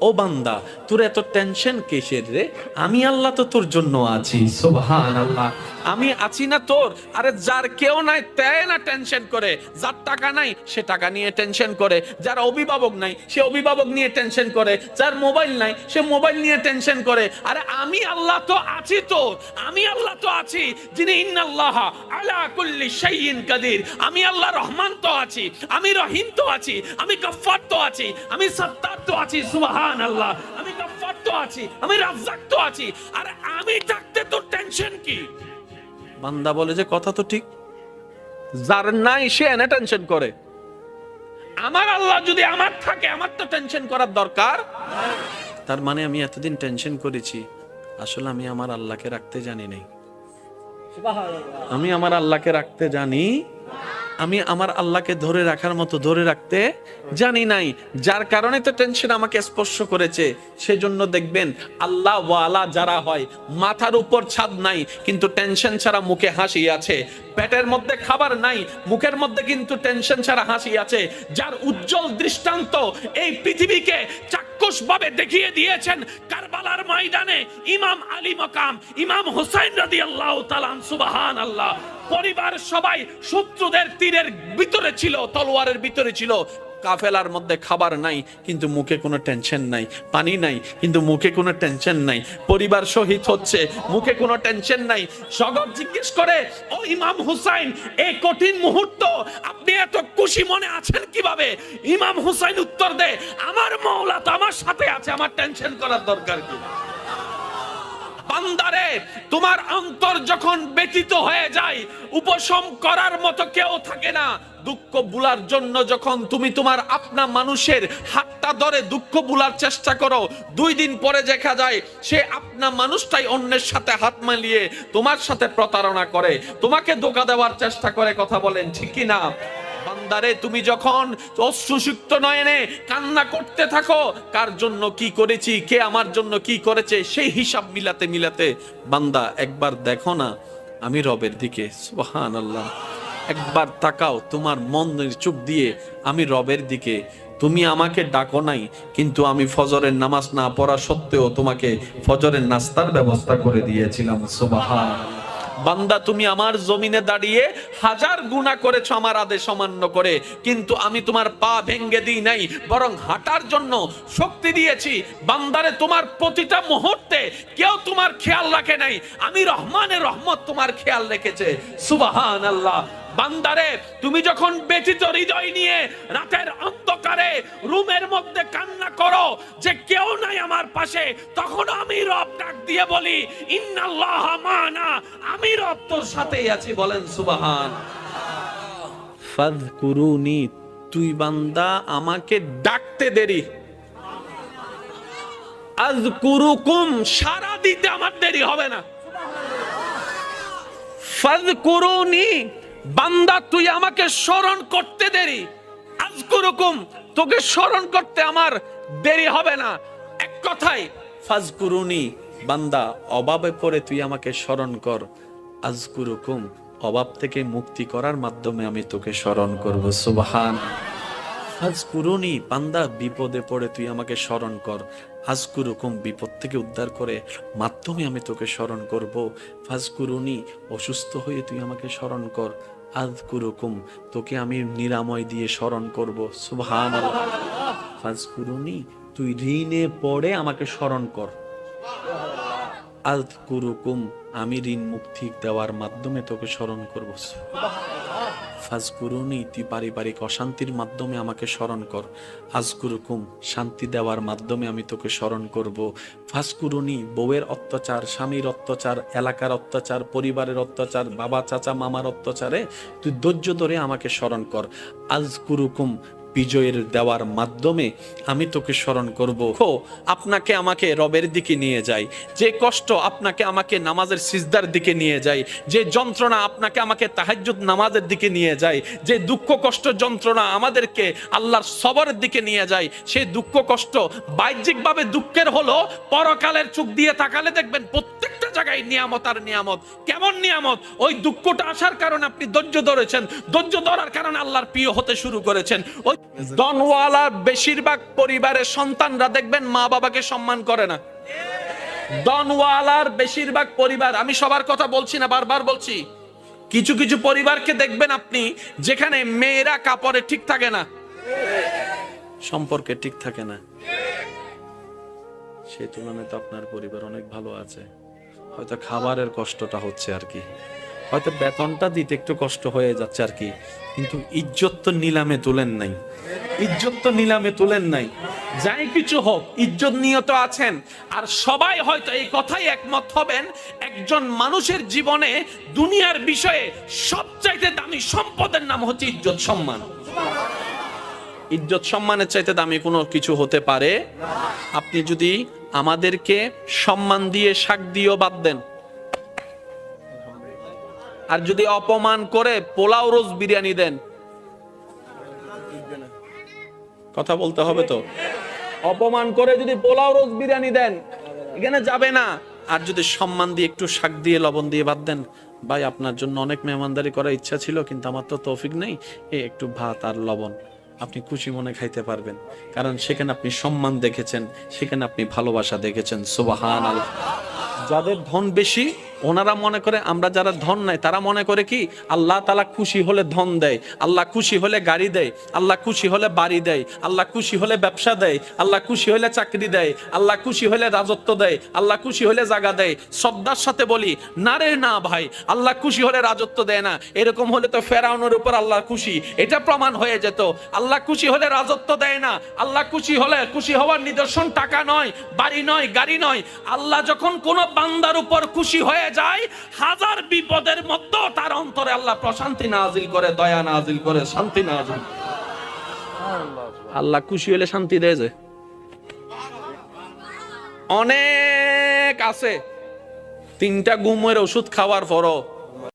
ও বান্দা, তোর এত টেনশন কিসের রে? আমি আল্লাহ তো তোর জন্য আছি। সুবহানাল্লাহ। আমি আছি না তোর? আরে যার কেউ নাই তাই না টেনশন করে, যার টাকা নাই সে টাকা নিয়ে টেনশন করে, যার অভিভাবক নাই সে অভিভাবক নিয়ে টেনশন করে, যার মোবাইল নাই সে মোবাইল নিয়ে টেনশন করে। আরে আমি আল্লাহ তো আছি তোর, আমি আল্লাহ তো আছি যিনি ইন্নাল্লাহা আলা কুল্লি শাইইন কাদির। আমি আল্লাহ রহমান তো আছি, আমি রহিম তো আছি, আমি গফফার তো আছি, আমি সত্তার তো আছি। সুবহানাল্লাহ। আমি গফফার তো আছি, আমি রাজ্জাক তো আছি। আরে আমি থাকতে তোর টেনশন কি? বান্দা বলে যে কথা তো ঠিক, যার নাই সে এনে টেনশন করে। আমার আল্লাহ যদি আমার থাকে, আমার তো টেনশন করার দরকার। তার মানে আমি এতদিন টেনশন করেছি, আসলে আমি আমার আল্লাহকে রাখতে জানি নাই। আমি আমার আল্লাহকে রাখতে জানি, আমি আমার আল্লাহকে ধরে রাখার মতো ধরে রাখতে জানি নাই, যার কারণে তো টেনশন আমাকে স্পর্শ করেছে। সেজন্য দেখবেন আল্লাহ ওয়ালা যারা হয়, মাথার উপর ছাদ নাই কিন্তু টেনশন ছাড়া মুখে হাসি আছে, পেটের মধ্যে খাবার নাই মুখের মধ্যে কিন্তু টেনশন ছাড়া হাসি আছে, যার উজ্জ্বল দৃষ্টান্ত এই পৃথিবীকে চাক্ষুষভাবে দেখিয়ে দিয়েছেন কারবালার ময়দানে ইমাম আলী মাকাম ইমাম হুসাইন রাদিয়াল্লাহু তাআলা। সুবহানাল্লাহ। পরিবার সবাই শত্রুদের তীরের ভিতরে ছিল, তলোয়ারের ভিতরে ছিল, কাফেলার মধ্যে খাবার নাই কিন্তু মুখে কোনো টেনশন নাই, পানি নাই কিন্তু মুখে কোনো টেনশন নাই, পরিবার শহীদ হচ্ছে মুখে কোনো টেনশন নাই। সগব জিজ্ঞেস করে, ও ইমাম হুসাইন, এই কঠিন মুহূর্ত আপনি এত খুশি মনে আছেন কিভাবে? ইমাম হুসাইন উত্তর দেয়, আমার মাওলা তো আমার সাথে আছে, আমার টেনশন করার দরকার কি? বান্দারে, তোমার অন্তর যখন ব্যথিত হয়ে যায়, উপশম করার মতো কেউ থাকে না। দুঃখ ভুলার জন্য যখন তুমি তোমার আপনা মানুষের হাতটা ধরে দুঃখ ভুলার চেষ্টা করো, 2 দিন পরে দেখা যায় সে আপনা মানুষটাই অন্যের সাথে হাত মিলিয়ে তোমার সাথে প্রতারণা করে, তোমাকে ধোঁকা দেওয়ার চেষ্টা করে। কথা বলেন ঠিক কি না? বান্দারে, তুমি যখন অশ্রুসিক্ত নয়নে কান্না করতে থাকো, কার জন্য কি করেছি, কে আমার জন্য কি করেছে, সেই হিসাব মিলাতে মিলাতে বান্দা একবার দেখো না আমি রবের দিকে। সুবহানাল্লাহ। একবার তাকাও তোমার মনের চোখ দিয়ে আমি রবের দিকে। তুমি আমাকে ডাকো নাই কিন্তু আমি ফজরের নামাজ না পড়া সত্ত্বেও তোমাকে ফজরের নাস্তার ব্যবস্থা করে দিয়েছিলাম। সুবহানাল্লাহ। বান্দা, তুমি আমার জমিনে দাঁড়িয়ে 1000 গুনাহ করেছো আমার আদেশ অমান্য করে, কিন্তু আমি তোমার পা ভেঙে দিই নাই, বরং হাঁটার জন্য শক্তি দিয়েছি। বান্দারে, তোমার প্রতিটা মুহূর্তে কেউ তোমার খেয়াল রাখে নাই, আমি রহমানের রহমত তোমার খেয়াল রেখেছে। সুবহানাল্লাহ। বান্দারে, তুমি যখন ব্যথিত হৃদয় নিয়ে রাতের অন্ধকারে রুমের মধ্যে কান্না করো যে কেউ নাই আমার পাশে, তখন আমি রব ডাক দিয়ে বলি, ইন্নাল্লাহ মানা, আমি রব তোর সাথেই আছি। বলেন সুবহান। ফাযকুরুনি, তুই বান্দা আমাকে ডাকতে দেরি, আযকুরুকুম, সারা দিতে আমার দেরি হবে না। ফাযকুরুনি, বান্দা তুই আমাকে স্মরণ করতে দেরি, আযকুরুকুম, তোকে স্মরণ করতে আমার দেরি হবে না। এক কথায় ফাযকুরুনি, বান্দা অভাবে পড়ে তুই আমাকে স্মরণ কর, আযকুরুকুম, অভাব থেকে মুক্তি করার মাধ্যমে আমি তোকে স্মরণ করব। সুবহান। ফাযকুরুনি, বান্দা বিপদে পড়ে তুই আমাকে স্মরণ কর, আযকুরুকুম, বিপদ থেকে উদ্ধার করে মাধ্যমে আমি তোকে স্মরণ করব। ফাযকুরুনি, অসুস্থ হয়ে তুই আমাকে স্মরণ কর, আযকুরুকুম, তোকে আমি নিরাময় দিয়ে স্মরণ করব। সুবহানাল্লাহ। ফাযকুরুনি, তুই ঋণে পড়ে আমাকে স্মরণ কর, আযকুরুকুম, আমি ঋণ মুক্তি দেওয়ার মাধ্যমে তোকে স্মরণ করব। ফাযকুরুনি, তুই পারিবারিক অশান্তির মাধ্যমে আমাকে স্মরণ কর, আযকুরুকুম, শান্তি দেওয়ার মাধ্যমে আমি তোকে স্মরণ করব। ফাযকুরুনি, বউয়ের অত্যাচার, স্বামীর অত্যাচার, এলাকার অত্যাচার, পরিবারের অত্যাচার, বাবা চাচা মামার অত্যাচারে তুই ধৈর্য ধরে আমাকে স্মরণ কর, আযকুরুকুম, বিজয়ের দেওয়ার মাধ্যমে আমি তোকে স্মরণ করব। আপনাকে আমাকে রবের দিকে নিয়ে যাই, যে কষ্ট আপনাকে আমাকে নামাজের সিজদার দিকে নিয়ে যায়, যে যন্ত্রণা আপনাকে আমাকে তাহাজ্জুদ নামাজের দিকে নিয়ে যায়, যে দুঃখ কষ্ট যন্ত্রণা আমাদেরকে আল্লাহর সবরের দিকে নিয়ে যায়, সেই দুঃখ কষ্ট বাহ্যিকভাবে দুঃখের হলো, পরকালের চোখ দিয়ে তাকালে দেখবেন প্রত্যেকটা জায়গায় নিয়ামত আর নিয়ামত। কেমন নিয়ামত? ওই দুঃখটা আসার কারণে আপনি ধৈর্য ধরেছেন, ধৈর্য ধরার কারণে আল্লাহর প্রিয় হতে শুরু করেছেন। ওই ডনওয়ালার বেশিরভাগ পরিবারের সন্তানরা দেখবেন মা বাবাকে সম্মান করে না। ডনওয়ালার বেশিরভাগ পরিবার, আমি সবার কথা বলছি না, বারবার বলছি, কিছু কিছু পরিবারকে দেখবেন আপনি যেখানে মেয়েরা কাপড়ে ঠিক থাকে না, সম্পর্কে ঠিক থাকে না, সেই তুলনায় তো আপনার পরিবার অনেক ভালো আছে। হয়তো খাবারের কষ্টটা হচ্ছে আর কি, হয়তো বেতনটা দিতে একটু কষ্ট হয়ে যাচ্ছে আর কি, কিন্তু ইজ্জত তো নিলামে তুলেন নাই, ইজ্জত তো নিলামে তুলেন নাই। যাই কিছু হোক, ইজ্জত নিয়ে তো আছেন। আর সবাই হয়তো এই কথাই একমত হবেন, একজন মানুষের জীবনে দুনিয়ার বিষয়ে সবচাইতে দামি সম্পদের নাম হচ্ছে ইজ্জত সম্মান। ইজ্জত সম্মানের চাইতে দামি কোনো কিছু হতে পারে? আপনি যদি আমাদেরকে সম্মান দিয়ে শাক দিয়েও বাদ দেন, আর যদি অপমান করে পোলাও রোজ বিরিয়ানি দেন, কথা বলতে হবে তো, অপমান করে যদি পোলাও রোজ বিরিয়ানি দেন এখানে যাবে না। আর যদি সম্মান দিয়ে একটু শাক দিয়ে লবণ দিয়ে বাদ দেন, ভাই আপনার জন্য অনেক মেহমানদারি করার ইচ্ছা ছিল কিন্তু আমার তো তৌফিক নেই, একটু ভাত আর লবণ, আপনি খুশি মনে খাইতে পারবেন, কারণ সেখানে আপনি সম্মান দেখেছেন, সেখানে আপনি ভালোবাসা দেখেছেন। সুবহানাল্লাহ। যাদের ধন বেশি ওনারা মনে করে, আমরা যারা ধন নাই তারা মনে করে কি আল্লাহ তাআলা খুশি হলে ধন দেয়, আল্লাহ খুশি হলে গাড়ি দেয়, আল্লাহ খুশি হলে বাড়ি দেয়, আল্লাহ খুশি হলে ব্যবসা দেয়, আল্লাহ খুশি হলে চাকরি দেয়, আল্লাহ খুশি হলে রাজত্ব দেয়, আল্লাহ খুশি হলে জায়গা দেয়। শ্রদ্ধার সাথে বলি, না রে না ভাই, আল্লাহ খুশি হলে রাজত্ব দেয় না। এরকম হলে তো ফেরাউনের উপর আল্লাহ খুশি, এটা প্রমাণ হয়ে যেত। আল্লাহ খুশি হলে রাজত্ব দেয় না। আল্লাহ খুশি হলে, খুশি হওয়ার নিদর্শন টাকা নয়, বাড়ি নয়, গাড়ি নয়। আল্লাহ যখন কোন বান্দার উপর খুশি হয়ে যায়, হাজার বিপদের মধ্যেও তার অন্তরে আল্লাহ প্রশান্তি নাজিল করে, দয়া নাজিল করে, শান্তি নাজিল। আল্লাহ খুশি হলে শান্তি দেয় যে। অনেক আছে 3টা ঘুমের ওষুধ খাওয়ার পরও